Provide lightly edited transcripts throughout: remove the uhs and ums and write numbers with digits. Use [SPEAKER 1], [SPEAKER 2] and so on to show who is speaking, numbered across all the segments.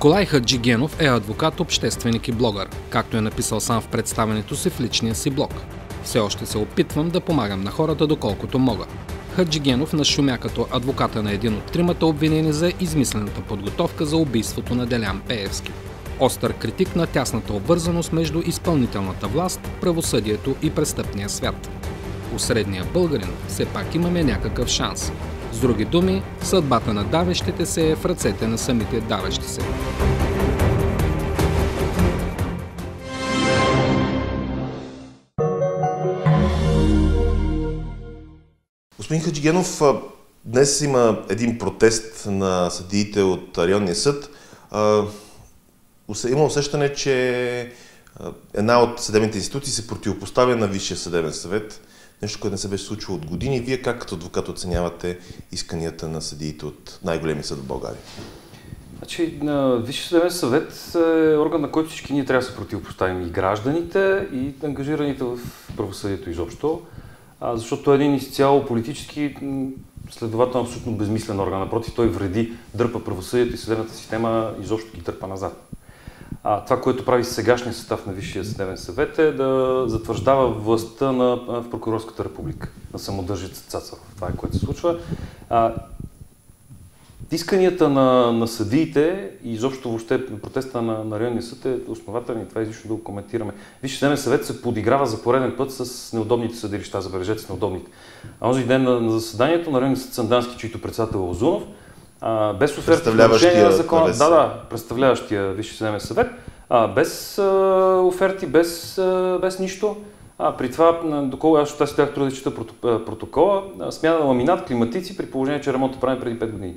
[SPEAKER 1] Николай Хаджигенов е адвокат, общественик и блогър, както е написал сам в представянето си в личния си блог. Все още се опитвам да помагам на хората доколкото мога. Хаджигенов нашумя като адвоката на един от тримата обвинени за измислената подготовка за убийството на Делян Пеевски. Остър критик на тясната обвързаност между изпълнителната власт, правосъдието и престъпния свят. У средния българин все пак имаме някакъв шанс. С други думи, съдбата на давещите се е в ръцете на самите давещи се.
[SPEAKER 2] Господин Хаджигенов, днес има един протест на съдиите от районния съд. Има усещане, че една от съдебните институции се противопоставя на Висшия съдебен съвет. Нещо, което не се беше случило от години. Вие как като адвокат оценявате исканията на съдиите от най-големия съд в България?
[SPEAKER 3] Значи, Висшия съдебен съвет е орган, на който всички ние трябва да се противопоставим, и гражданите, и ангажираните в правосъдието изобщо, защото е един изцяло политически, следователно абсолютно безмислен орган. Напротив, той вреди, дърпа правосъдието и съдебната система, изобщо ги дърпа назад. Това, което прави сегашния състав на Висшия съдебен съвет, е да затвърждава властта в Прокурорската република, на самодържец Цацаров. Това е, което се случва. Исканията на съдиите и изобщо въобще протеста на районния съд е основателен и това е излишно да го коментираме. Висшия съдебен съвет се подиграва за пореден път с неудобните съдилища, забележете с неудобните. Онзи ден на заседанието на районния съд Сандански, чийто председател е Озунов, без оферти в нарушение на закона, представляващия Висшия съдебен съвет, без оферти, без нищо. При това, доколко аз ще трябва трудно да чета протокола, смяна на ламинат, климатици, при положение, че ремонтът правим преди 5 години.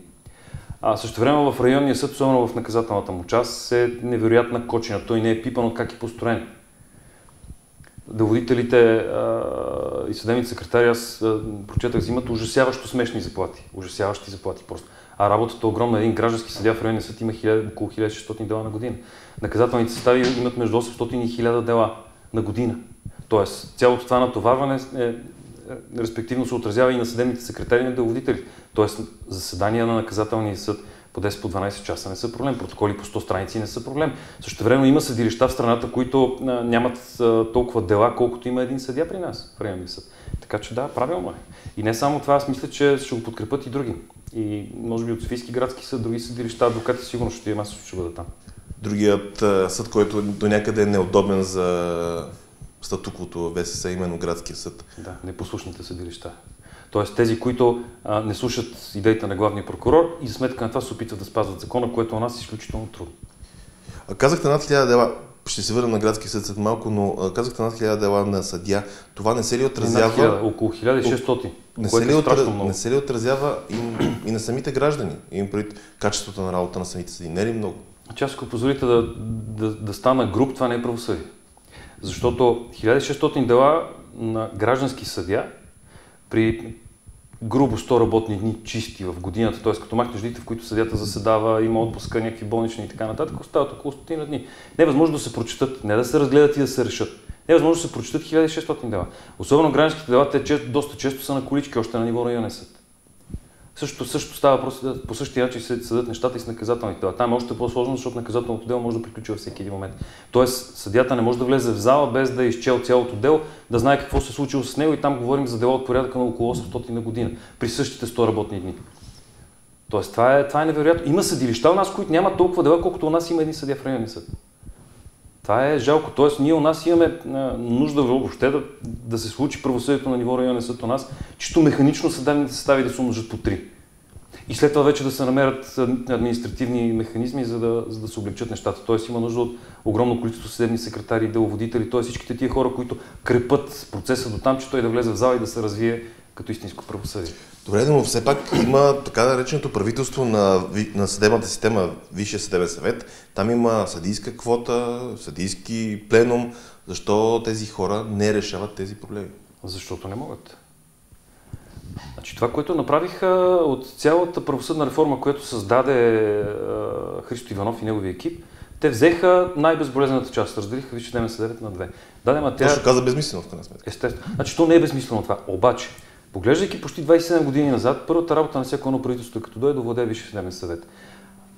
[SPEAKER 3] Също време в районния съд, особено в наказателната му част, е невероятна кочина. Той не е пипан от как е построен. Деловодителите и съдебните секретари, аз прочетах, взимат ужасяващо смешни заплати. Ужасяващи заплати просто. А работата е огромна. Един граждански съдия в районния съд има около 1600 дела на година. Наказателните състави имат между 800 и 1000 дела на година. Тоест, цялото това натоварване респективно се отразява и на съдебните секретари и на деловодители. Тоест, заседания на наказателния съд по 10-12 часа не са проблем, протоколи по 100 страници не са проблем. Също време има съдилища в страната, които нямат толкова дела, колкото има един съдия при нас в районния съд. Така че да, правилно е. И не само това, аз мисля, че ще го подкрепят и други. И може би от Софийски градски съд, други съдилища, адвокати сигурно ще има, аз ще бъда там. Другият съд, който до някъде е неудобен за статуквото в ВСС, именно градския съд. Да, непослушните съдилища. Тоест тези, които не слушат идеите на главния прокурор и за сметка на това се опитват да спазват закона, което у нас е изключително трудно. Казахте над 1000 дела, ще се върна на градския съд след малко, но казахте над 1000 дела на съдия. Това не се ли отразява... около 1600, не се ли отразява и на самите граждани? Им пред качеството на работа на самите съдии. Не е ли много? Ако позволите да стана груб, това не е правосъдие. Защото 1600 дела на граждански съдия при грубо 100 работни дни чисти в годината, т.е. като махнеш дните, в които съдията заседава, има отпуска, някакви болнични и така нататък, остават около 100 дни. Не е възможно да се прочитат, не да се разгледат и да се решат. Не е възможно да се прочитат 1600 дела. Особено гражданските дела, те доста често са на колички, още на ниво районен съд. Също става просто по същия начин се съдят нещата и с наказателните дела. Там е още по-сложно, защото наказателното дело може да приключи във всеки един момент. Тоест, съдията не може да влезе в зала без да е изчел цялото дело, да знае какво се е случило с него и там говорим за дела от порядъка на около 800 на година, при същите 100 работни дни. Тоест, това е невероятно. Има съдилища у нас, които нямат толкова дела, колкото у нас има един съдия в районния съд. Това е жалко. Тоест, ние у нас имаме нужда въобще да се случи правосъдието на ниво районен съд у нас, чисто механично съдебните състави да се умножат по 3. И след това вече да се намерят административни механизми, за да се облегчат нещата. Тоест има нужда от огромно количество съдебни секретари и деловодители, т.е. всичките тия хора, които крепат процеса до там, че той да влезе в зала и да се развие като истинско правосъдие. Добре, но все пак има така нареченото правителство на съдебната система, Висшия съдебен съвет. Там има съдийска квота, съдийски пленум. Защо тези хора не решават тези проблеми? Защото не могат. Значи, това, което направиха от цялата правосъдна реформа, която създаде Христо Иванов и неговия екип, те взеха най-безболезнената част, разделиха Висшия съдебен съвет на две. Точно каза безмислено в крайна сметка. Естествено. Значи, то не е безмислено това. Обаче, поглеждайки почти 27 години назад, първата работа на всяко едно правителство, като дойде да владее Висшия съдебен съвет,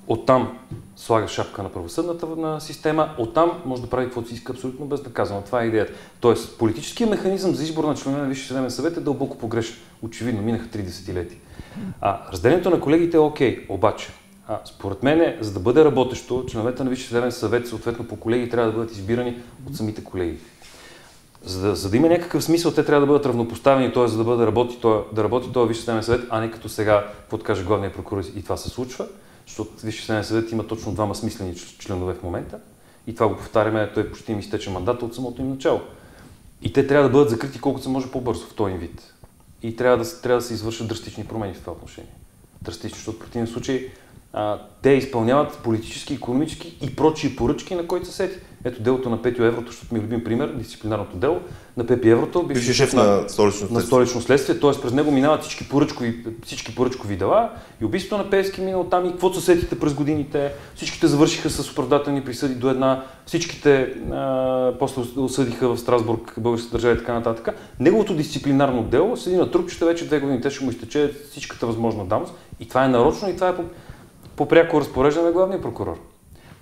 [SPEAKER 3] Оттам слага шапка на правосъдната система, оттам може да прави каквото си иска абсолютно безнаказано. Това е идеята. Тоест, политическият механизъм за избор на членове на Висшия съдебен съвет е дълбоко погрешен. Очевидно, минаха 3 десетилетия. Разделението на колегите е окей, обаче, според мен, за да бъде работещо, членовете на Висшия съдебен съвет, съответно по колеги, трябва да бъдат избирани от самите колеги. За да има някакъв смисъл, те трябва да бъдат равнопоставени, т.е. за да работи този Висшия съдебен съвет, а не като сега, каквото каже главният прокурор, и това се случва, защото Висшия съдебен съвет има точно 2 смислени членове в момента и това го повтаряме, той почти им изтече мандата от самото им начало. И те трябва да бъдат закрити колкото се може по-бързо в този им вид. И трябва да се извършат драстични промени в това отношение. Драстични, защото в противен случай те изпълняват политически, икономически и прочие поръчки, на които се сети. Ето делото на Петю Еврото, защото ми е любим пример, дисциплинарното дело на Пепи Еврото.
[SPEAKER 2] Бивши шеф на
[SPEAKER 3] столично следствие, т.е. през него минават всички поръчкови дела и убийството на Пеевски минало там и каквото се сетите през годините. Всичките завършиха с оправдателни присъди до една, всичките после осъдиха в Страсбург българската държава и така нататък. Неговото дисциплинарно дело седи на трупчета вече 2 години, те ще му изтече всичката възможна давност и това е нарочно и това е по пряко разпореждане на главния прокурор.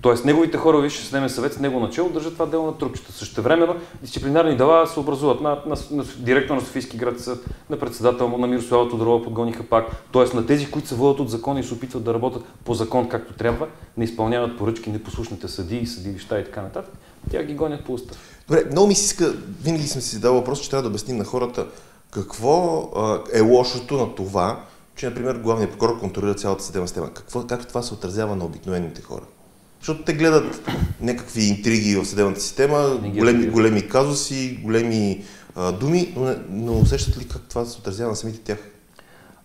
[SPEAKER 3] Тоест, неговите хора в Висшия съдебен съвет с него начало държат това дело на трупчета. Същевременно дисциплинарни дела се образуват директор на Софийски град съд, на председател на Мирослава Тодорова подгониха пак. Тоест, на тези, които се водят от закон и се опитват да работят по закон както трябва, не изпълняват поръчки непослушните съдии, съдилища и така нататък, тя ги гонят по устав.
[SPEAKER 2] Добре, много ми се иска, винаги съм си задал въпрос, че трябва да обясним на хората какво е лошото на това, че, например, главният прокурор контролира цялата съдебна система. Как това се отразява на обикновените хора? Защото те гледат някакви интриги в съдебната система, големи казуси, големи думи, но усещат ли как това се отразява на самите тях?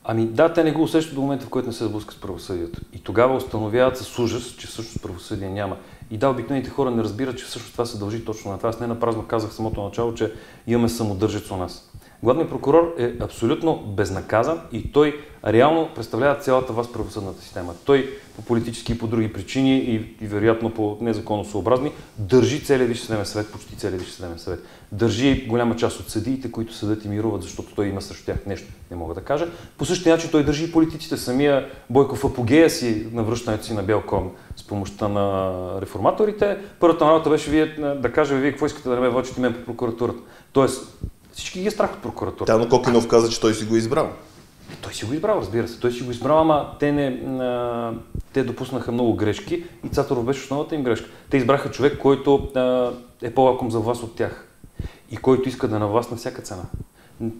[SPEAKER 3] Ами да, те не го усещат до момента, в който не се сблъскат с правосъдието. И тогава установяват с ужас, че всъщност правосъдие няма. И да, обикновените хора не разбират, че всъщност това се дължи точно на това. Аз не напразно казах в самото начало, че имаме самодържец у нас. Главният прокурор е абсолютно безнаказан и той реално представлява цялата власт в правосъдната система. Той по политически и по други причини и вероятно по незаконосъобразни държи целия Висш съдебен съвет, почти целия Висш съдебен съвет. Държи голяма част от съдиите, които съдят и мируват, защото той има срещу тях нещо, не мога да кажа. По същия начин той държи и политиците. Самия Бойков апогея си на връщането си на бял кон с помощта на реформаторите. Първата работа беше да каже вие какво искате да не ме вълчите мен по прокуратурата. Тоест, всички ги е страх от прокуратурата.
[SPEAKER 2] Да, но Кокинов каза, че той си го избрал.
[SPEAKER 3] Той си го избрал, разбира се. Той си го избрал, ама те допуснаха много грешки и Цацаров беше основната им грешка. Те избраха човек, който е по-лаком за власт от тях и който иска да на власт на всяка цена.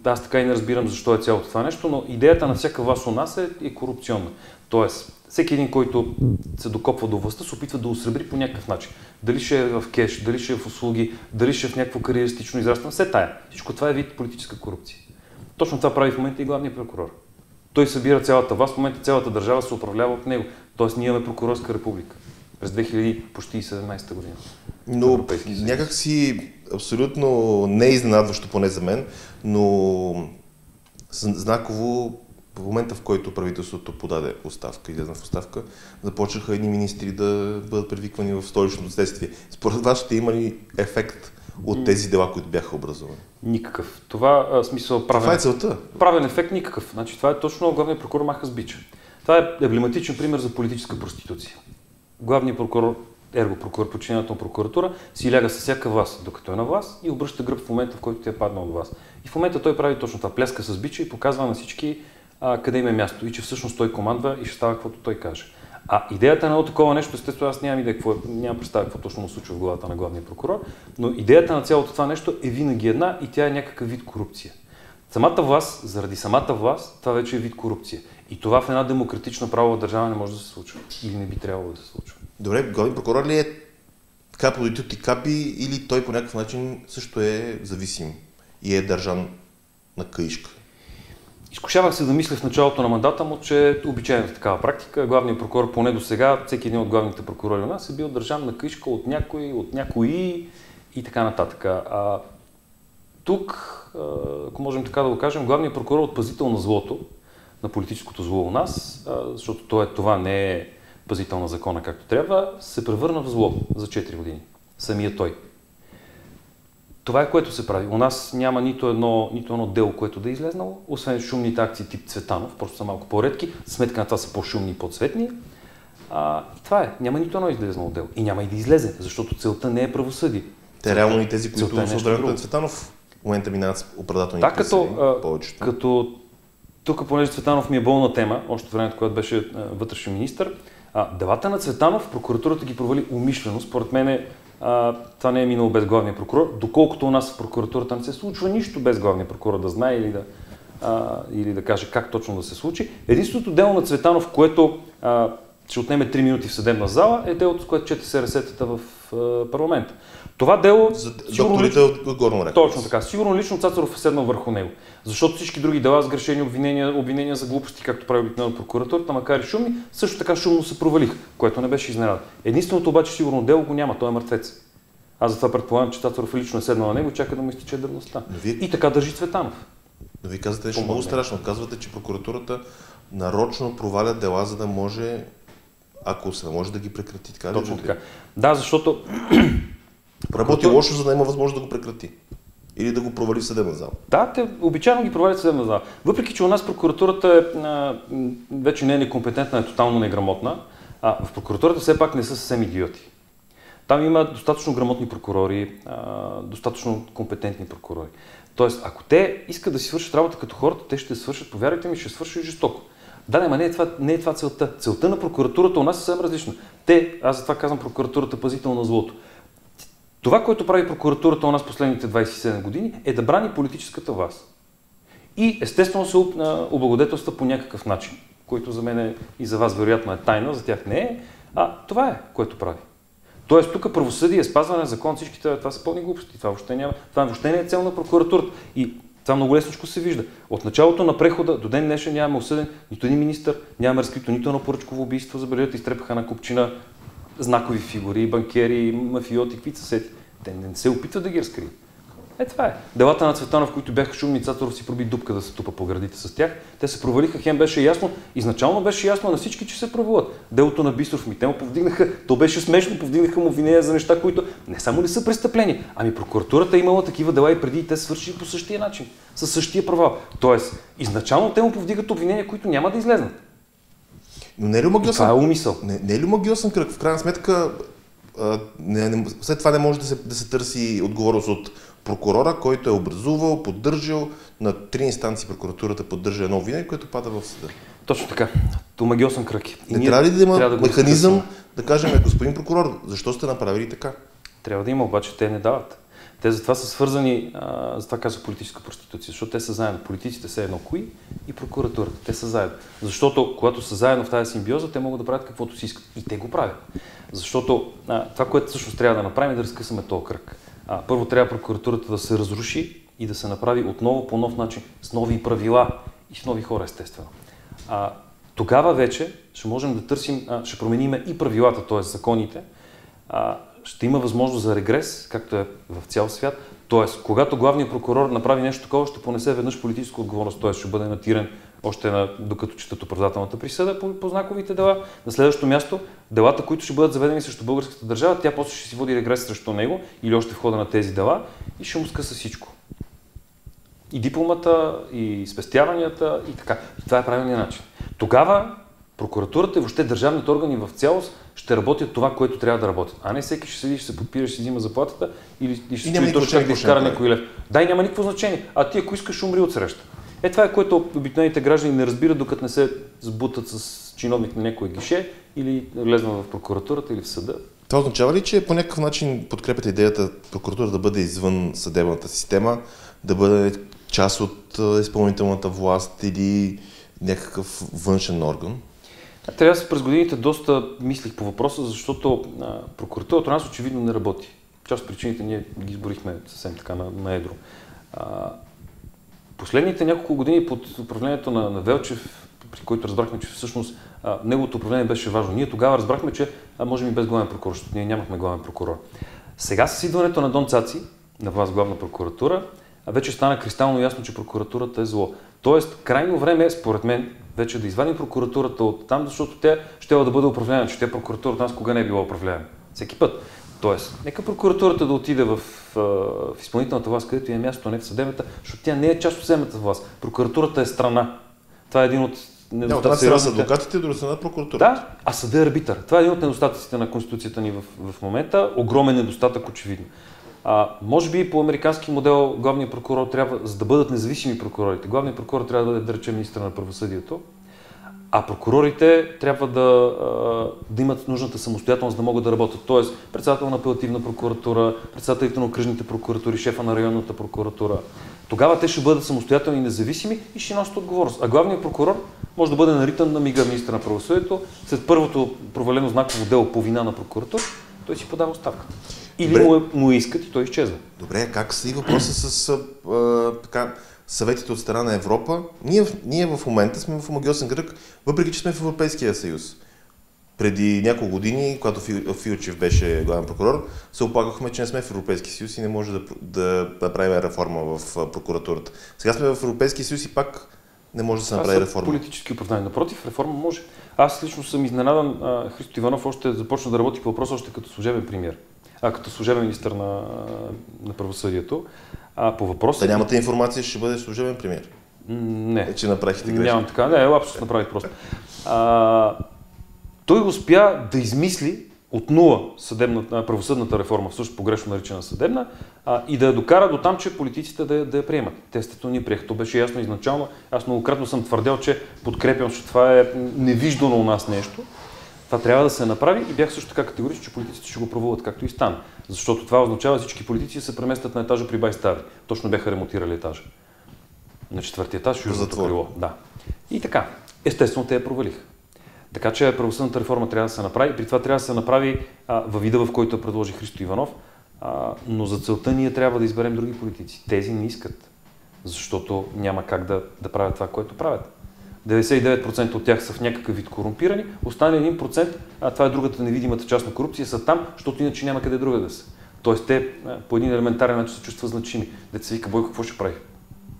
[SPEAKER 3] Аз така и не разбирам защо е цялото това нещо, но идеята на всяка власт у нас е корупционна. Тоест, всеки един, който се докопва до властта, се опитва да осребри по някакъв начин. Дали ще е в кеш, дали ще е в услуги, дали ще е в някакво кариеристично израстване, все тая. Всичко това е вид политическа корупция. Точно това прави в момента и главният прокурор. Той събира цялата власт, в момента цялата държава се управлява от него. Тоест ние имаме прокурорска република през 2017 година.
[SPEAKER 2] Но някак си абсолютно не е изненадващо, поне за мен, но знаково в момента, в който правителството подаде оставка, излезна в оставка, започнаха едни министри да бъдат привиквани в столичното следствие. Според вас ще има ли ефект от тези дела, които бяха образувани?
[SPEAKER 3] Никакъв. Това смисъл правен.
[SPEAKER 2] Това е целта.
[SPEAKER 3] Правен ефект никакъв. Значи, това е точно главният прокурор маха с бича. Това е емблематичен пример за политическа проституция. Главният прокурор, ергопрокурор, подчинената на прокуратура, си ляга с всяка власт, докато е на власт и обръща гръб в момента, в който тя е паднал от власт. И в момента той прави точно това. Пляска с бича и показва на всички къде им е място и че всъщност той командва и ще става каквото той каже. Идеята на такова нещо, естествено, аз нямам представа какво точно му случва в главата на главния прокурор, но идеята на цялото това нещо е винаги една и тя е някакъв вид корупция. Самата власт, заради самата власт, това вече е вид корупция. И това в една демократична правова държава не може да се случва. Или не би трябвало да се случва.
[SPEAKER 2] Добре, главен прокурор ли е капо до тюти капи или той по някакъв начин също е зависим и е държан на каишка?
[SPEAKER 3] Изкушавах се да мисля в началото на мандата му, че обичайната такава практика, главният прокурор поне до сега, всеки един от главните прокурори у нас е бил държан на каишка от някои и така нататък. Тук, ако можем така да го кажем, главният прокурор е пазител на злото, на политическото зло у нас, защото това не е пазител на закона както трябва, се превърна в зло за 4 години. Самия той. Това е което се прави. У нас няма нито едно дело, което да е излезнало, освен шумните акции тип Цветанов, просто са малко по-редки, сметка на това са по-шумни и по-цветни. И това е. Няма нито едно излезно дело. И няма и да излезе, защото целта не е правосъдие.
[SPEAKER 2] Те реално и тези, които
[SPEAKER 3] целта
[SPEAKER 2] са от времето на Цветанов, в момента минават с оправдателни присъди, повечето.
[SPEAKER 3] Като тук, понеже Цветанов ми е болна тема, още в времето, когато беше вътрешен министър, делата на Цветанов прокуратурата ги провали умишлено. Според мен това не е минало без главния прокурор, доколкото у нас в прокуратурата не се случва нищо без главния прокурор да знае или да каже как точно да се случи. Единственото дело на Цветанов, което ще отнеме 3 минути в съдебна зала, е делото, с което чете СРС-тата в парламента. Това дело...
[SPEAKER 2] За докторите от Горно Рек.
[SPEAKER 3] Точно така. Сигурно лично Цацаров е седнал върху него. Защото всички други дела с грешени обвинения за глупости, както прави обикновено прокуратурата, макар и шумни, също така шумно се провалиха, което не беше изненада. Единственото обаче сигурно дело го няма, той е мъртвец. Аз затова предполагам, че Цацаров лично е седнал на него и чака да му изтече давността. И така държи Цветанов.
[SPEAKER 2] Но вие казвате нещо много страшно. Казвате, че прокуратурата нарочно проваля дела, за да може, ако се може да ги прекрати. Така
[SPEAKER 3] точно така. Да, защото...
[SPEAKER 2] Работи лошо, за да има възможност да го прекрати. Или да го провали в съдебна зала.
[SPEAKER 3] Да, те обичайно ги провалят в съдебна зала. Въпреки, че у нас прокуратурата вече не е некомпетентна, е тотално неграмотна, в прокуратурата все пак не са съвсем идиоти. Там има достатъчно грамотни прокурори, достатъчно компетентни прокурори. Тоест, ако те искат да си свършат работа като хората, те ще свършат, повярвайте ми, ще свършат жестоко. Да, но не е това целта. Целта на прокуратурата у нас е съвсем различна. Аз затова казвам прокуратурата пазител на злото. Това, което прави прокуратурата у нас последните 27 години, е да брани политическата власт. И естествено се облагодетелства по някакъв начин, който за мен и за вас вероятно е тайна, за тях не е. Това е, което прави. Тоест тук правосъдие, спазване на закон, всичките, това са пълни глупости. Това въобще не е цел на прокуратурата. И това много лесничко се вижда. От началото на прехода до ден днешен нямаме осъден нито един министър, нямаме разкрито нито едно поръчково убийство, забележете, изтрепаха на купчина знакови фигури, банкери, мафиоти, какви са сети. Те не се опитват да ги разкрият. Това е. Делата на Цветанов, които бяха шумни, Цацаров си проби дупка да се тупа по градите с тях. Те се провалиха, хем беше ясно, изначално беше ясно на всички, че се провалят. Делото на Бистров те му повдигнаха, то беше смешно, повдигнаха му обвинения за неща, които не само не са престъпления, ами прокуратурата е имала такива дела и преди и те свършили по същия начин, със същия провал. Тоест, изначално те му повдигат обвинения, които няма да излезнат.
[SPEAKER 2] Но не е ли омагиосен?
[SPEAKER 3] Това е умисъл.
[SPEAKER 2] Не е ли омагиосен кръг? В крайна сметка, след това не може да се търси отговорност от прокурора, който е образувал, поддържал на 3 инстанции прокуратурата поддържа едно обвинение, което пада в съда.
[SPEAKER 3] Точно така. Омагиосен кръг.
[SPEAKER 2] Не трябва ли да има механизъм да кажем, господин прокурор, защо сте направили така?
[SPEAKER 3] Трябва да има, обаче те не дават. Те затова са свързани, затова казва политическа проституция, защото те са заедно. Политиците са едно кои и прокуратурата. Те са заедно. Защото когато са заедно в тази симбиоза, те могат да правят каквото си искат. И те го правят. Защото това, което всъщност трябва да направим, е да разкъсаме този кръг. Първо трябва прокуратурата да се разруши и да се направи отново по нов начин, с нови правила и с нови хора, естествено. Тогава вече ще можем да търсим, ще променим и правилата, т.е. законите, ще има възможност за регрес, както е в цял свят. Тоест, когато главният прокурор направи нещо такова, ще понесе веднъж политическа отговорност, т.е. ще бъде натиран още докато четат оправдателната присъда по знаковите дела. На следващото място, делата, които ще бъдат заведени срещу българската държава, тя после ще си води регрес срещу него или още в хода на тези дела и ще му скъса всичко. И дипломата, и спестяванията, и така. И това е правилният начин. Тогава прокуратурата и въобще държавните органи в цялост ще работят това, което трябва да работят. А не всеки ще седи, ще се подпира, ще си взима заплатата или ще се чуи точно как да изкара някой лев. Да, и няма никакво значение. А ти, ако искаш, умри от среща. Това е, което обикновените граждани не разбират, докато не се сбутат с чиновник на някой гише или влезнат в прокуратурата или в съда.
[SPEAKER 2] Това означава ли, че по някакъв начин подкрепяте идеята прокуратура да бъде извън съдебната система, да бъде част от изпълнителната власт или някакъв външен орган?
[SPEAKER 3] Трябва през годините доста мислих по въпроса, защото прокуратурата у нас очевидно не работи. Част от причините ние ги изборихме съвсем така на едро. Последните няколко години под управлението на Велчев, при който разбрахме, че всъщност неговото управление беше важно. Ние тогава разбрахме, че можем и без главен прокурор, защото ние нямахме главен прокурор. Сега с идването на Дон Цаци, на власт главна прокуратура, вече стана кристално ясно, че прокуратурата е зло. Тоест, крайно време е, според мен, вече да извадим прокуратурата от там, защото тя ще да бъде управлявана, че тя прокуратурата нас кога не е била управлявана. Всеки път. Тоест, нека прокуратурата да отиде в изпълнителната власт, където е място, не в съдебната, защото тя не е част от съдебната власт. Прокуратурата е страна. Това е един от
[SPEAKER 2] Да, от една страна са адвокатите, от друга страна прокуратурата.
[SPEAKER 3] Да, а съда е арбитър. Това е един от недостатъците на Конституцията ни в момента. Огромен недостатък, очевидно. Може би по американски модел главният прокурор трябва, за да бъдат независими прокурорите, главният прокурор трябва да бъде, да речем, министър на правосъдието, а прокурорите трябва да имат нужната самостоятелност да могат да работят. Тоест, председател на апелативна прокуратура, председателите на окръжните прокуратури, шефа на районната прокуратура. Тогава те ще бъдат самостоятелни и независими и ще носят отговорност. А главният прокурор може да бъде наритан на мига министър на правосъдието. След първото провалено знаково дело по вина на прокуратура, той си подава оставката. Или му искат и той изчезва.
[SPEAKER 2] Добре, как стои въпроса с съветите от страна на Европа? Ние в момента сме в омагьосен кръг, въпреки че сме в Европейския съюз. Преди няколко години, когато Филчев беше главен прокурор, се оплакахме, че не сме в Европейския съюз и не може да направим реформа в прокуратурата. Сега сме в Европейския съюз и пак не може да се направи реформа.
[SPEAKER 3] Политически оправдания. Напротив, реформа може. Аз лично съм изненадан. Христо Иванов още започна да работи по въпроса още като служебен премиер. Като служебен министър на правосъдието. По въпроса...
[SPEAKER 2] Да нямате информация, ще бъде служебен премиер?
[SPEAKER 3] Не.
[SPEAKER 2] Че направихте грешка?
[SPEAKER 3] Нямам така. Не, лапсус направих просто. Той успя да измисли от нула правосъдната реформа, всъщност погрешно наричана съдебна, и да я докара до там, че политиците да я приемат. Те естествено ни приеха. То беше ясно изначално. Аз многократно съм твърдял, че подкрепям, че това е невиждано у нас нещо. Това трябва да се направи и бях също така категоричен, че политиците ще го провалят, както и стана. Защото това означава, че всички политици да се преместят на етажа при Байстави. Точно бяха ремонтирали етажа. На 4-ти етаж, южното крило. Да. И така. Естествено, те я провалиха. Така че правосъдната реформа трябва да се направи. При това трябва да се направи във вида, в който я предложи Христо Иванов. Но за целта ние трябва да изберем други политици. Тези не искат. Защото няма как да правят това, което правят. 99% от тях са в някакъв вид корумпирани, остане 1%, това е другата невидимата част на корупция, са там, защото иначе няма къде друга да са. Тоест те по един елементарен начин се чувстват значими. Деца вика, Бойко, какво ще прави?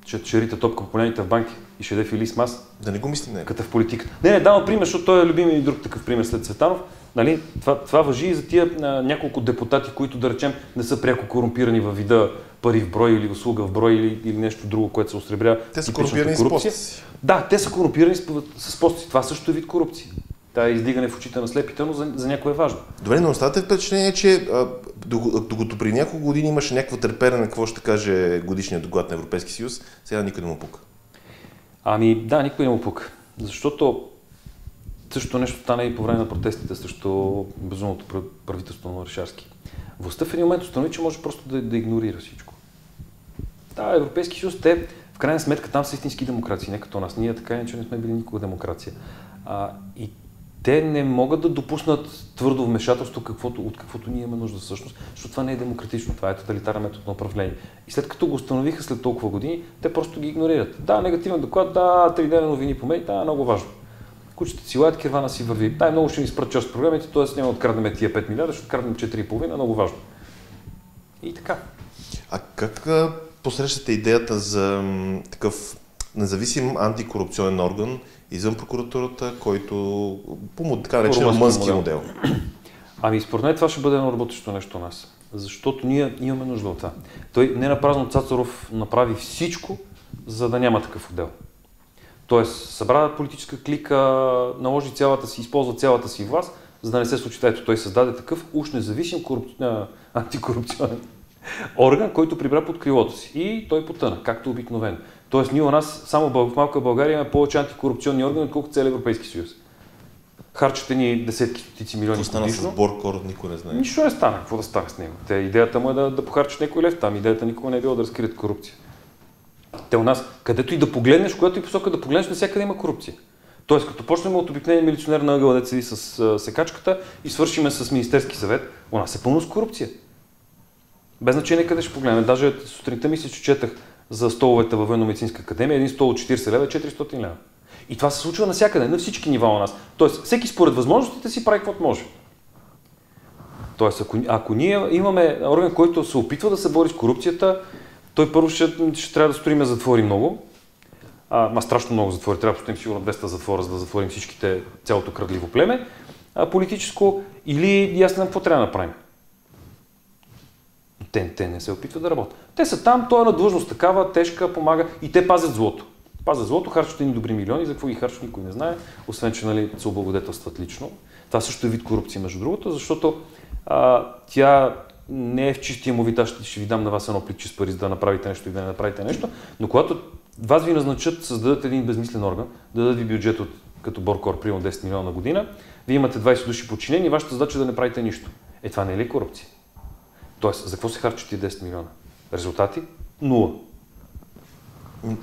[SPEAKER 3] Ще рита топка по поляните в банки и ще яде фили с мас.
[SPEAKER 2] Да не го мислим, не.
[SPEAKER 3] Като в политика. Не, давам пример, защото той е любимият и друг такъв пример след Цветанов. Нали? Това важи и за тия няколко депутати, които, да речем, не са пряко корумпирани във вида пари в брой или услуга в брой или нещо друго, което се осребрява.
[SPEAKER 2] Те са корумпирани с поста си.
[SPEAKER 3] Да, те са корумпирани с поста си. Това също е вид корупция. Това е издигане в очите на слепите, но за някой е важно.
[SPEAKER 2] Добре, но оставате впечатление, че докато при няколко години имаше някакво търпене на какво ще каже годишният доклад на Европейския съюз, сега никой не му пука.
[SPEAKER 3] Да, никой не му пука. Защото същото нещо стана и по време на протестите срещу безумното правителство на Орешарски. Властта в един момент установи, че може просто да игнорира всичко. Да, Европейски съюз, те в крайна сметка там са истински демокрации, не като нас. Ние така иначе не сме били никога демокрация. И те не могат да допуснат твърдо вмешателство, от каквото ние имаме нужда всъщност, защото това не е демократично, това е тоталитарен метод на управление. И след като го установиха след толкова години, те просто ги игнорират. Да, негативен доклад, да, 3 дена новини по медии, да, много важно. Кучета си лаят, кирвана си върви. Да, много ще ни спрат част от програмите, т.е. няма да откраднем тия 5 милиарда, ще откраднем 4,5, много важно. И така.
[SPEAKER 2] А как посрещате идеята за такъв независим антикорупционен орган извън прокуратурата, който по така наречен румънски модел?
[SPEAKER 3] Според мен това ще бъде едно работещо нещо у нас. Защото ние имаме нужда от това. Той не напразно Цацаров направи всичко, за да няма такъв отдел. Тоест, събра политическа клика, наложи използва цялата си власт, за да не се случи. Ето, той създаде такъв уж независим антикорупционен орган, който прибра под крилото си. И той потъна, както обикновено. Тоест, ние у нас, само в малка България, имаме повече антикорупционни органи, отколкото целия Европейски съюз. Харчате ни десетки, стотици милиони годишно.
[SPEAKER 2] Какво стана с Боркор, никой не знае.
[SPEAKER 3] Нищо не стана. Какво да стане с него? Идеята му е да похарчат някой лев там. Идеята никога не е била да разкрият корупция. Те у нас, където и да погледнеш, когато и посока да погледнеш, навсякъде има корупция. Тоест, като почнем от обикновения милиционер на ъгъла, да седи с секачката и свършиме с Министерски съвет, у нас е пълно с корупция. Без значение къде ще погледнем. Даже сутринта мисля, че четах за столовете във Военно-медицинска академия. Един стол от 40 лева е 400 лева. И това се случва навсякъде, на всички нива у нас. Тоест, всеки според възможностите си прави каквото може. Тоест, ако ние имаме орган, който се опитва да се бори с корупцията, той първо ще трябва да строим затвори много. Страшно много затвори. Трябва да построим сигурно 200 затвора, за да затворим цялото крадливо племе. Политическо или аз не знам какво трябва да направим. Те не се опитват да работят. Те са там, той е на длъжност такава, тежка, помага и те пазят злото. Пазят злото, харчат едни добри милиони, за какво ги харчат никой не знае, освен че нали, се облагодетелстват лично. Това също е вид корупция, между другото, защото тя не е в чистия му вид, аз ще ви дам на вас едно пликче с пари, за да направите нещо и да не направите нещо, но когато вас ви назначат, създадат един безмислен орган, да дадат ви бюджет като Боркор, примерно 10 милиона на година, вие имате 20 души подчинени и вашата задача е да не правите нищо. Това не е ли корупция? Тоест, за какво се харчат тия 10 милиона? Резултати? 0.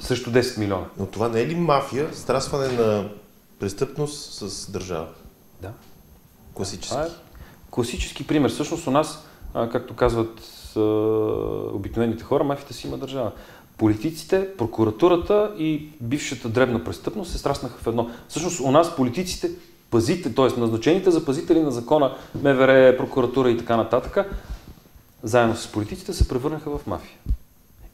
[SPEAKER 3] Също 10 милиона.
[SPEAKER 2] Но това не е ли мафия, страсване на престъпност с държава?
[SPEAKER 3] Да.
[SPEAKER 2] Класически.
[SPEAKER 3] Това е класически пример. Всъщност у нас, както казват обикновените хора, мафията си има държава. Политиците, прокуратурата и бившата дребна престъпност се сраснаха в едно. Всъщност у нас политиците, т.е. назначените за пазители на закона, МВР, прокуратура и така нататък, заедно с политиците се превърнаха в мафия.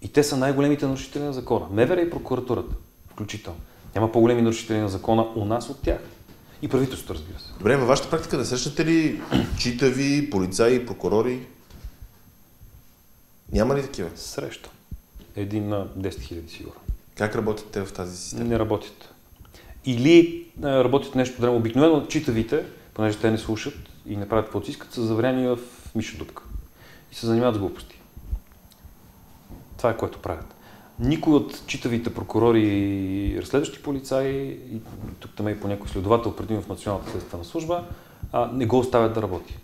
[SPEAKER 3] И те са най-големите нарушители на закона. МВР и прокуратурата, включително. Няма по-големи нарушители на закона у нас от тях. И правителството, разбира се.
[SPEAKER 2] Добре, във вашата практика да срещате ли читави, полицаи, прокурори? Няма ли такива?
[SPEAKER 3] Среща. 1 на 10 000 сигурно.
[SPEAKER 2] Как работят те в тази система?
[SPEAKER 3] Не работят. Или работят нещо древно. Обикновено читавите, понеже те не слушат и не правят каквото искат, са завряни в миша дупка. И се занимават с глупости. Това е което правят. Никой от читавите прокурори и разследващи полицаи, и тук там и по някой следовател, предимно в Националната следствена служба, не го оставят да работи.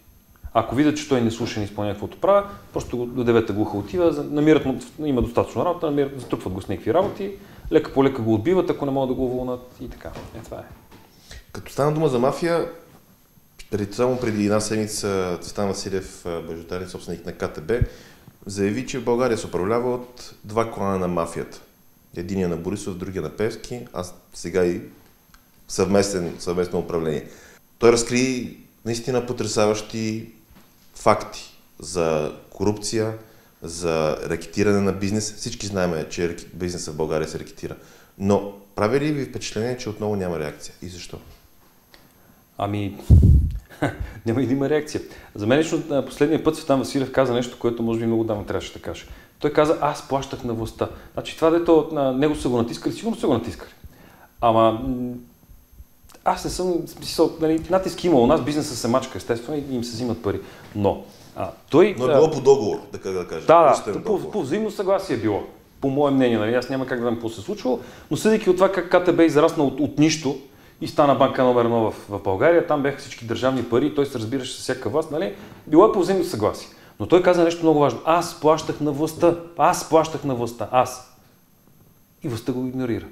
[SPEAKER 3] Ако видят, че той не слуша и не изпълнява каквото правя, просто до 9-та глуха отива, намират му, има достатъчно работа, затрупват го с някакви работи, лека по лека го отбиват, ако не могат да го уволнат и така. Това е.
[SPEAKER 2] Като стана дума за мафия, само преди една седмица Цветан Василев, мажоритарен собственик на КТБ, заяви, че в България се управлява от два клана на мафията. Единия на Борисов, другия на Певски, а сега и съвместно управление. Той разкри наистина потресаващи факти за корупция, за рекетиране на бизнес. Всички знаем, че бизнесът в България се рекетира. Но прави ли ви впечатление, че отново няма реакция? И защо?
[SPEAKER 3] Няма и да има реакция. За мен лично последния път Цветан Василев каза нещо, което може би много давно трябваше да каже. Той каза, аз плащах на властта. Значи това, дето на него са го натискали, сигурно са го натискали. Ама аз не съм смисъл, нали, натиск има у нас, бизнесът се мачка, естествено, и им се взимат пари. Но той...
[SPEAKER 2] Но е било по договор, така да кажа.
[SPEAKER 3] Да, по взаимно съгласие е било. По мое мнение, нали, аз няма как да знам какво се е случвало, но съдейки от това как КТБ израсна от нищо и стана банка номер 1 в България, там бяха всички държавни пари, той се разбираше с всяка власт, нали, било е по взаимно съгласие. Но той каза нещо много важно. Аз плащах на властта. Аз. И властта го игнорира.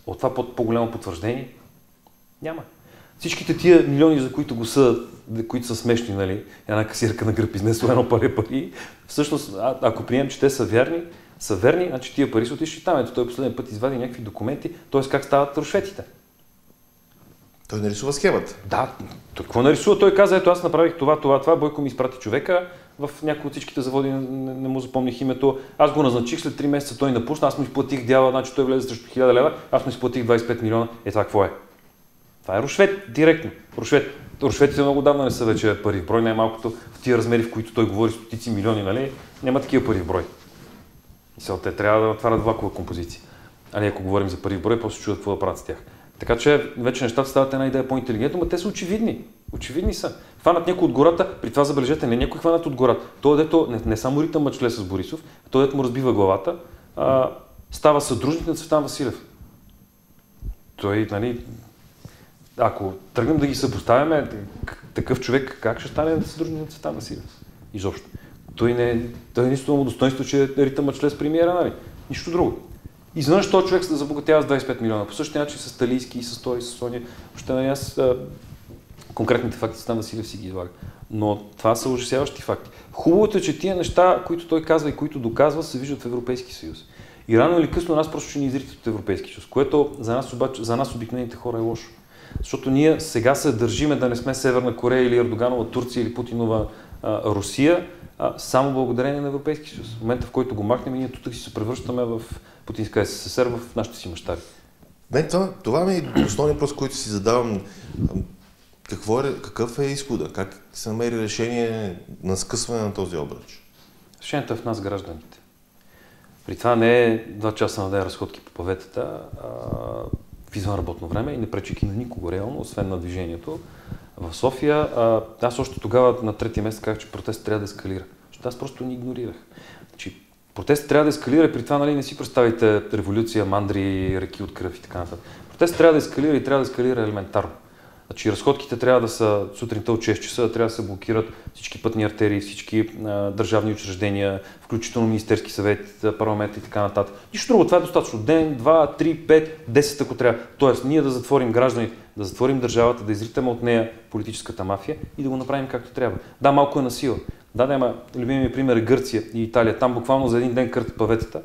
[SPEAKER 3] От това по-голямо потвърждение няма. Всичките тия милиони, за които го съдят, които са смешни, нали, една касирка на гръб изнесла едно пари, всъщност, ако приемем, че те са верни, значи тия пари са отишли там. Ето той последния път извади някакви документи, т.е. как стават рушветите.
[SPEAKER 2] Той нарисува схемата.
[SPEAKER 3] Да, какво нарисува? Той каза, ето аз направих това, Бойко ми изпрати човека в някои от всичките заводи, не му запомних името. Аз го назначих, след 3 месеца той напусна, аз му изплатих дяла, значи той влезе срещу 1000 лева, аз му изплатих 25 милиона. Това какво е? Това е рушвет, директно. Рушветите много давно не са вече пари в брой, най-малкото в тия размери, в които той говори стотици милиони, нали? Няма такива пари в брой. И те трябва да отварят влакова композиция. Ако говорим за пари в брой, после чудят какво да правят с тях. Така че вече нещата стават една идея по-интелигентно, но те са очевидни. Очевидни са. Хванат някой от гората, при това забележете, не някой хванат от гората. Той, дето не само ритъм мъчле с Борисов, той, дето му разбива главата, става съдружник на Цветан Василев. Той, нали, ако тръгнем да ги съпоставяме, такъв човек как ще стане съдружник на Цветан Василев? Изобщо. Той не е единственото достоинство, че е ритъм мъчле с премиера, нали? Нищо друго. Изведнъж този човек се да забогатява с 25 милиона. По същия начин с Талийски, и с Тори, и с Соня. Въобще на аз конкретните факти Цветан Василев си ги излага. Но това са ужасяващи факти. Хубавото е, че тия неща, които той казва и които доказва, се виждат в Европейски съюз. И рано или късно нас просто ще ни изритат от Европейски съюз, което за нас обикновените хора е лошо. Защото ние сега се държиме да не сме Северна Корея или Ердоганова Турция или Путинова Русия, само благодарение на Европейски съюз. В момента, в който го махнем, ние тук си се превръщаме в Путинска СССР в нашите си мащаби.
[SPEAKER 2] Това ми е основният въпрос, който си задавам. Какъв е изхода? Как се намери решение на скъсване на този обръч?
[SPEAKER 3] Решението е в нас, гражданите. При това не е 2 часа на ден разходки по паветата, в извънработно време и не пречики на никого реално, освен на движението в София. Аз още тогава на 3-ти месец казах, че протестът трябва да ескалира. Защото аз просто ни игнорирах. Значи, протестът трябва да ескалира и при това не си представите революция, мандри, реки от кръв и така нататък. Протестът трябва да ескалира и трябва да ескалира елементарно. Значи разходките трябва да са сутринта от 6 часа, трябва да се блокират всички пътни артерии, всички държавни учреждения, включително Министерски съвет, парламент и така нататък. Нищо друго, това е достатъчно. Ден, 2, 3, 5, 10 ако трябва. Тоест ние да затворим гражданите, да затворим държавата, да изритаме от нея политическата мафия и да го направим както трябва. Да, малко е на сила. Да, ама любимият пример е Гърция и Италия. Там буквално за един ден къртат паветата.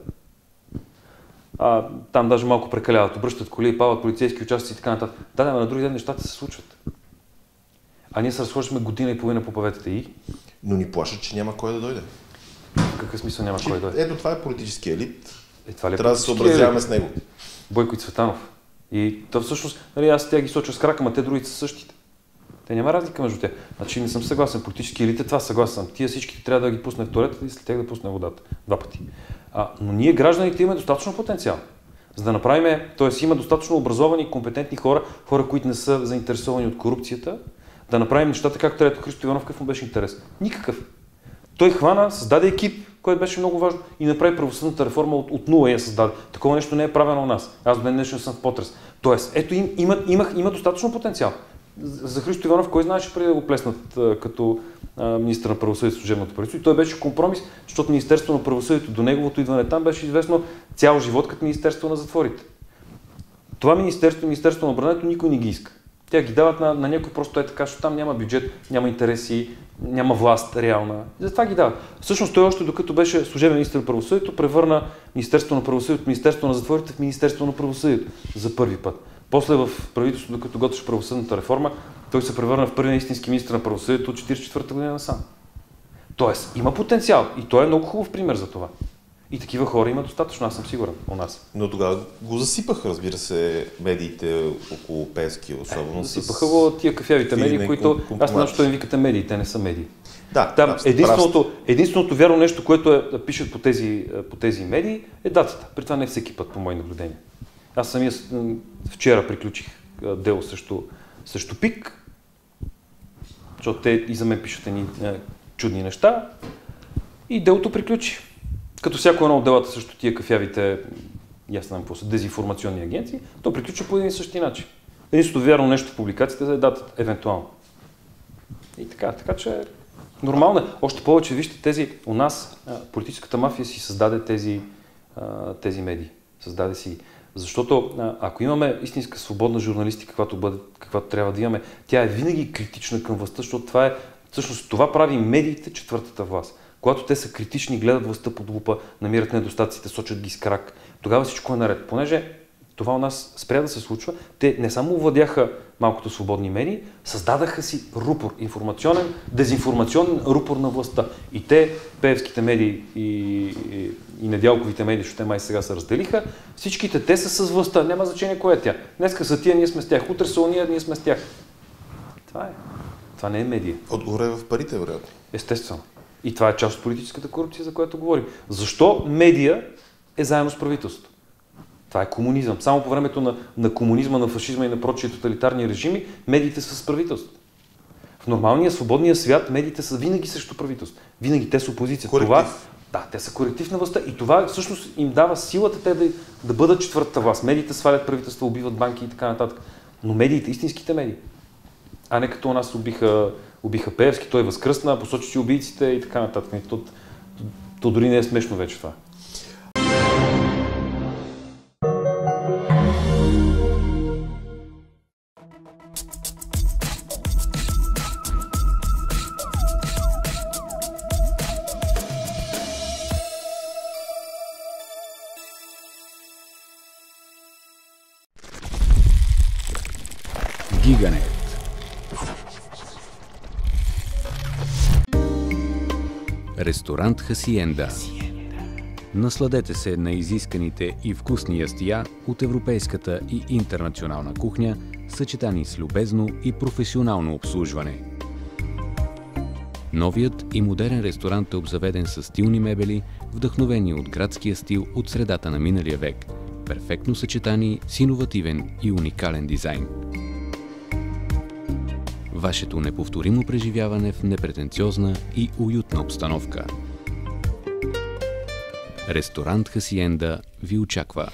[SPEAKER 3] Там даже малко прекаляват, обръщат коли, палят полицейски участъци и така нататък. Да, на други ден нещата се случват. А ние се разхождаме година и половина по паветата и...
[SPEAKER 2] Но ни плашат, че няма кой да дойде.
[SPEAKER 3] В какъв смисъл няма кой да дойде?
[SPEAKER 2] Ето това е политически елит.
[SPEAKER 3] Трябва
[SPEAKER 2] да се съобразяваме с него.
[SPEAKER 3] Бойко и Цветанов. И то всъщност, аз тя ги соча с крака, ама те другите са същите. Те няма разлика между тях. Значи не съм съгласен. Политически елит е това, съгласен. Тия всички трябва да ги пусне в туалета и след тях да пусне водата. 2 пъти. Но ние, гражданите, имаме достатъчно потенциал. За да направим, т.е. има достатъчно образовани и компетентни хора, които не са заинтересовани от корупцията, да направим нещата както трябва. Христо Иванов какъв му беше интерес? Никакъв. Той хвана, създаде екип, който беше много важно и направи правосъдната реформа от нула я създаде. Такова нещо не е правено у нас. Аз до ден днешен съм в потрес. Тоест, ето има достатъчно потенциал. За Христо Иванов, кой знаеше преди да го плеснат като министър на правосъдието, служебното правителство. И той беше компромис, защото Министерство на правосъдието до неговото идване там беше известно цял живот като Министерство на затворите. Това Министерство на отбраната никой не ги иска. Тя ги дават на някой просто е така, защото там няма бюджет, няма интереси, няма власт реална. Затова ги дават. Всъщност той още докато беше служебен министър на правосъдието, превърна Министерство на правосъдието, Министерство на затворите в Министерство на правосъдието за първи път. После в правителството, докато готвеше правосъдната реформа, той се превърна в първия истински министър на правосъдието от 1944 година насам. Тоест, има потенциал и той е много хубав пример за това. И такива хора има достатъчно, аз съм сигурен, у нас.
[SPEAKER 2] Но тогава го засипаха, разбира се, медиите около Пеевски, особено.
[SPEAKER 3] Засипаха го тия кафявите медии, които аз не знам, що им викате медии, те не са медии.
[SPEAKER 2] Да,
[SPEAKER 3] там единственото вярно нещо, което пишат по тези медии, е датата. При това не всеки път, по мои наблюдения. Аз самия вчера приключих дело срещу ПИК, защото те и за мен пишат едни чудни неща и делото приключи. Като всяко едно от делата срещу тия кафявите, аз знам какво са, дезинформационни агенции, то приключва по един и същи начин. Единството вярно нещо в публикацията е датата, евентуално. И така че нормално е. Още повече, вижте, у нас политическата мафия си създаде тези медии. Създаде си. Защото ако имаме истинска свободна журналистика, каквато трябва да имаме, тя е винаги критична към властта, защото това прави медиите четвъртата власт. Когато те са критични, гледат властта под лупа, намират недостатъците, сочат ги с крак, тогава всичко е наред. Понеже това у нас спря да се случва, те не само овладяха малкото свободни медии, създадаха си рупор, информационен, дезинформационен рупор на властта. И те, пеевските медии и недялковите медии, защото те май сега се разделиха, всичките те са с властта, няма значение кое е тя. Днеска са тия, ние сме с тях, утре са уния, ние сме с тях. Това е. Това не е медия.
[SPEAKER 2] Отгоре в парите, вероятно.
[SPEAKER 3] Естествено. И това е част от политическата корупция, за която говорим. Защо медия е заедно с правителството? Това е комунизъм. Само по времето на комунизма, на фашизма и на прочие тоталитарни режими, медиите са с правителството. В нормалния, свободния свят медиите са винаги срещу правителство. Винаги те са опозиция. Те са коректив на властта и това всъщност им дава силата те да бъдат четвъртата власт. Медиите свалят правителство, убиват банки и така нататък. Но медиите, истинските медии, а не като у нас убиха Пеевски, той възкръсна, посочи си убийците и така нататък. То дори не е смешно вече това.
[SPEAKER 4] Гиганет. Ресторант Хасиенда. Насладете се на изисканите и вкусни ястия от европейската и интернационална кухня, съчетани с любезно и професионално обслужване. Новият и модерен ресторант е обзаведен с стилни мебели, вдъхновени от градския стил от средата на миналия век, перфектно съчетани с иновативен и уникален дизайн. Вашето неповторимо преживяване в непретенциозна и уютна обстановка. Ресторант Хасиенда ви очаква.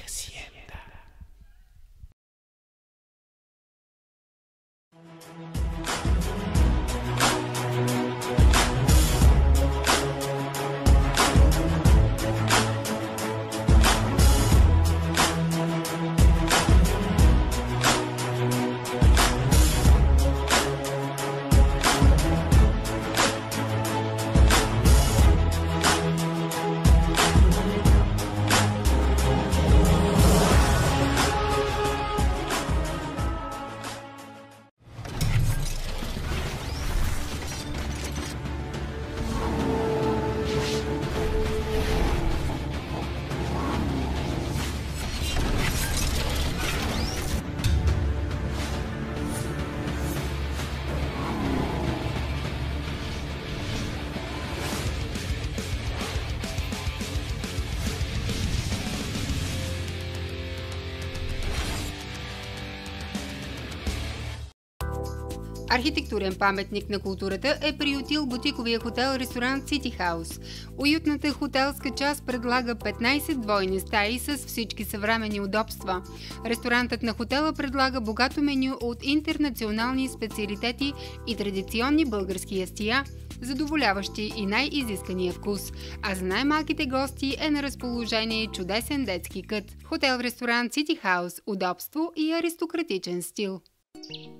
[SPEAKER 5] Архитектурен паметник на културата е приютил бутиковия хотел-ресторант City House. Уютната хотелска част предлага 15 двойни стаи с всички съвременни удобства. Ресторантът на хотела предлага богато меню от интернационални специалитети и традиционни български ястия, задоволяващи и най-изискания вкус, а за най-малките гости е на разположение чудесен детски кът. Хотел-ресторант City House – удобство и аристократичен стил.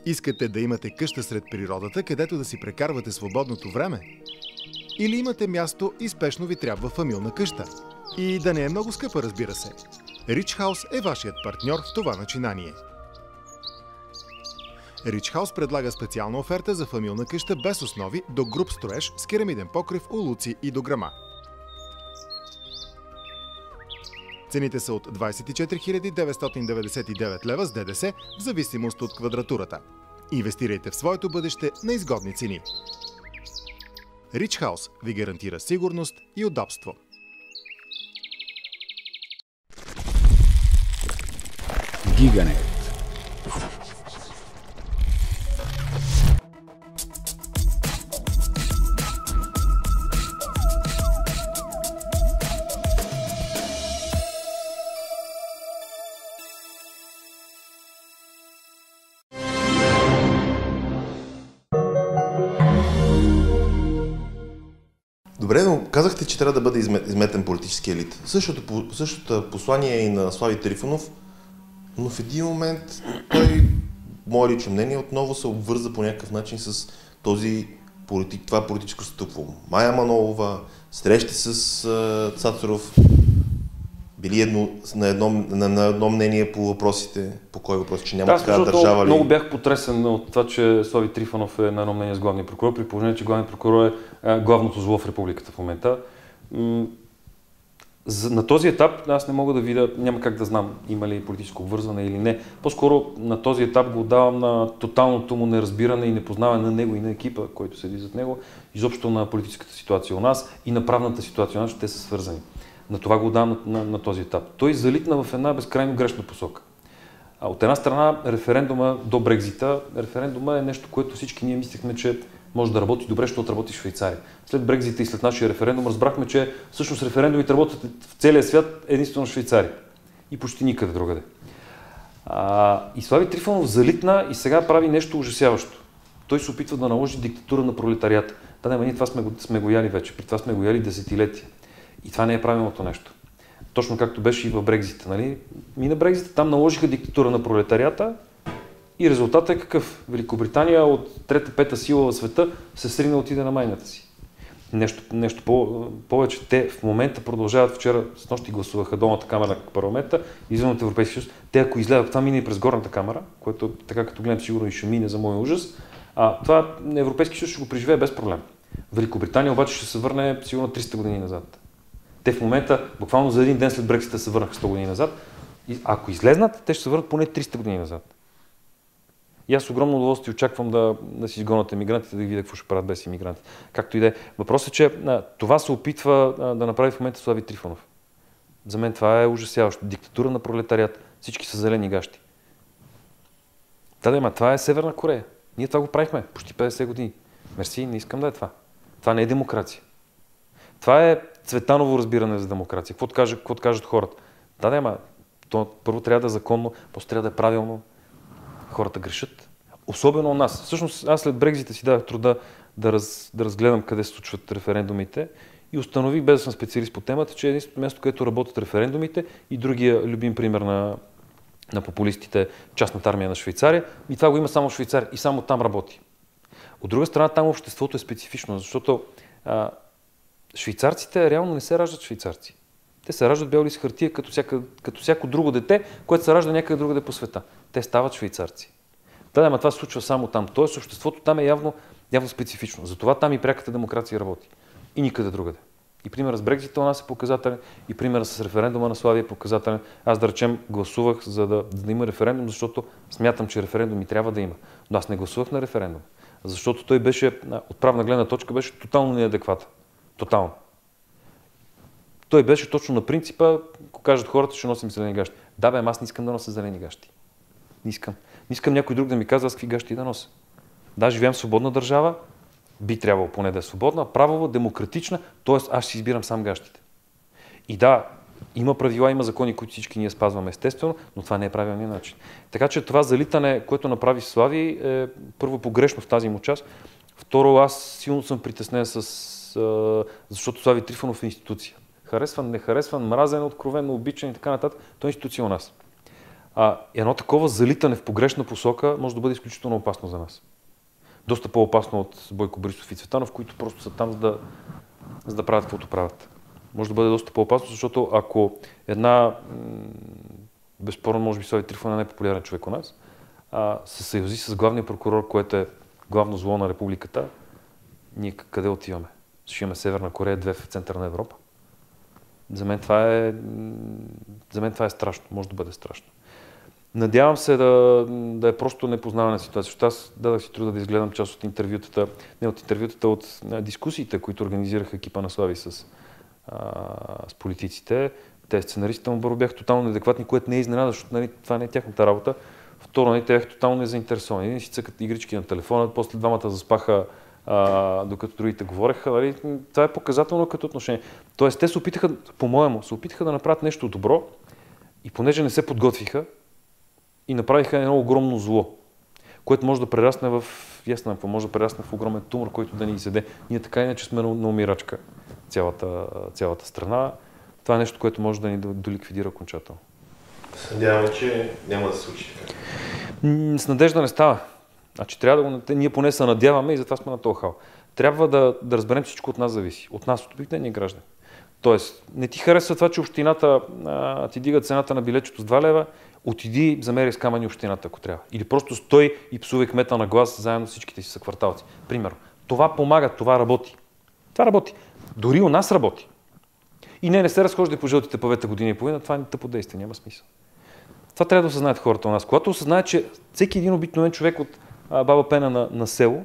[SPEAKER 6] Искате да имате къща сред природата, където да си прекарвате свободното време? Или имате място и спешно ви трябва фамилна къща? И да не е много скъпа, разбира се. Rich House е вашият партньор в това начинание. Rich House предлага специална оферта за фамилна къща без основи до груб строеж с керамиден покрив, улуци и дограма. Цените са от 24 999 лева с ДДС в зависимост от квадратурата. Инвестирайте в своето бъдеще на изгодни цени. Rich House ви гарантира сигурност и удобство.
[SPEAKER 4] Гиганет.
[SPEAKER 2] Добре, но казахте, че трябва да бъде изметен политически елит. Същото послание е и на Слави Трифонов, но в един момент той, мое лично мнение, отново се обвърза по някакъв начин с това политическо стъпво. Мая Манолова, срещи с Цацаров, били на едно мнение по въпросите, по кой въпрос, че няма такава държава ли?
[SPEAKER 3] Много бях потресен от това, че Слави Трифонов е на едно мнение с главния прокурор, при положение, че главният прокурор е главното зло в републиката в момента. На този етап аз не мога да видя, няма как да знам има ли политическо обвързване или не. По-скоро на този етап го отдавам на тоталното му неразбиране и непознаване на него и на екипа, който седи зад него, изобщо на политическата ситуация у нас и на правната ситуация у нас, че те са свързани. На това го отдавам на този етап. Той залитна в една безкрайно грешна посока. От една страна референдума до Брекзита, референдума е нещо, което всички ние мислехме, че може да работи добре, защото работи в Швейцария. След Брекзита и след нашия референдум разбрахме, че всъщност референдумите работят в целия свят единствено в Швейцария. И почти никъде другаде. И Слави Трифонов залитна и сега прави нещо ужасяващо. Той се опитва да наложи диктатура на пролетарията. Ние това сме го яли вече, при това сме го яли десетилетия. И това не е правилното нещо. Точно както беше и в Брекзита. Нали? Мина Брекзита, там наложиха диктатура на пролетарията и резултатът е какъв? Великобритания от трета-пета сила в света се срина отиде на майната си. Нещо повече. Те в момента продължават, вчера с нощи гласуваха долната камера на парламента, извън от Европейския съюз. Те ако излязат, това мине и през горната камера, което така като гледам сигурно и ще мине за мой ужас, това Европейския съюз ще го преживее без проблем. Великобритания обаче ще се върне сигурно 300 години назад. Те в момента, буквално за един ден след Брексита се върнаха 100 години назад. И ако излезнат, те ще се върнат поне 300 години назад. И аз с огромно удоволствие очаквам да си изгонят емигрантите, да ги видя какво ще правят без емигранти. Както и да е. Въпросът е, че това се опитва да направи в момента Слави Трифонов. За мен това е ужасяващо. Диктатура на пролетариат. Всички са зелени гащи. Това е Северна Корея. Ние това го правихме почти 50 години. Мерси, не искам да е това. Това не е демокрация. Това е Цветаново разбиране за демокрация. Каквото кажат хората. То първо трябва да е законно, после трябва да е правилно. Хората грешат. Особено у нас. Всъщност аз след Брекзита си дадах труда да разгледам къде се случват референдумите и установих, без да съм специалист по темата, че е единственото място, където работят референдумите и другия любим пример на популистите, частната армия на Швейцария. И това го има само в Швейцария и само там работи. От друга страна, там обществото е специфично, защото швейцарците реално не се раждат швейцарци. Те се раждат бял лист хартия, като всяко друго дете, което се ражда някъде другаде по света. Те стават швейцарци. Това се случва само там. Тоест обществото там е явно специфично. Затова там и пряката демокрация работи. И никъде другаде. И примерът с Брекзита у нас е показателен, и примерът с референдума на Слави е показателен. Аз, да речем, гласувах за да има референдум, защото смятам, че референдум и трябва да има. Но аз не гласувах на референдум, защото той беше, от правна гледна точка, беше тотално неадекватен. Тотално. Той беше точно на принципа, ако кажат хората, ще носим зелени гащи. Аз не искам да нося зелени гащи. Не искам някой друг да ми казва аз какви гащи да нося. Живеем в свободна държава, би трябвало поне да е свободна, правова, демократична, т.е. аз ще избирам сам гащите. И има правила, има закони, които всички ние спазваме естествено, но това не е правилният начин. Така че това залитане, което направи Слави, е първо погрешно в тази му част. Второ, аз силно съм притеснен защото Слави Трифонов е институция. Харесван, нехаресван, мразен, откровенно, обичан и така нататък. Той е институция у нас. Едно такова залитане в погрешна посока може да бъде изключително опасно за нас. Доста по-опасно от Бойко Борисов и Цветанов, които просто са там, за да правят каквото правят. Може да бъде доста по-опасно, защото ако безспорно, може би Слави Трифонов е най-популярен човек у нас, се съюзи с главния прокурор, което е главно зло на републиката, ние къде отиваме? Ще имаме Северна Корея 2 в центъра на Европа. За мен това е страшно. Може да бъде страшно. Надявам се да е просто непознаване на ситуацията. Аз дадах си труда да изгледам част от интервютата, от дискусиите, които организираха екипа на Слави с политиците. Те сценаристите му бяха тотално неадекватни, което не е изненада, защото това не е тяхната работа. Второ, те бяха тотално незаинтересовани. Един си цъкат игрички на телефона, после двамата заспаха, докато другите говореха. Това е показателно като отношение. Тоест, те се опитаха, по-моему, да направят нещо добро и понеже не се подготвиха и направиха едно огромно зло, което може да прерасне може да прерасне в огромен тумор, който да ни изяде. Ние така иначе сме на умирачка цялата страна. Това е нещо, което може да ни доликвидира окончателно.
[SPEAKER 2] Надяваме, че няма да се случи така.
[SPEAKER 3] С надежда не става. Ние поне се надяваме и затова сме на този хал. Трябва да разберем, всичко от нас зависи. От нас, от обикновения граждан. Тоест, не ти харесва това, че общината ти дига цената на билетчето с 2 лева, отиди, замери с камъни общината, ако трябва. Или просто стой и псувай кмета на глас заедно с всичките си съкварталци. Примерно. Това помага, това работи. Това работи. Дори у нас работи. И не се разхождай по жълтите павета година и половина, това е тъпо действие, няма смисъл. Това трябва да осъзнаят хората у нас. Когато осъзнаят, че всеки един обикновен човек от Баба Пена на село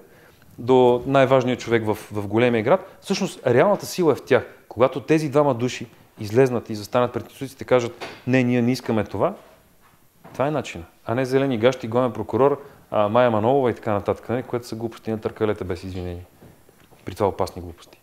[SPEAKER 3] до най-важният човек в големия град, всъщност реалната сила е в тях. Когато тези двама души излезнат и застанат пред институциите и кажат, не, ние не искаме това е начинът. А не зелени гащи, главен прокурор, Майя Манолова и така нататък, което са глупости на търкалете без извинение. При това опасни глупости.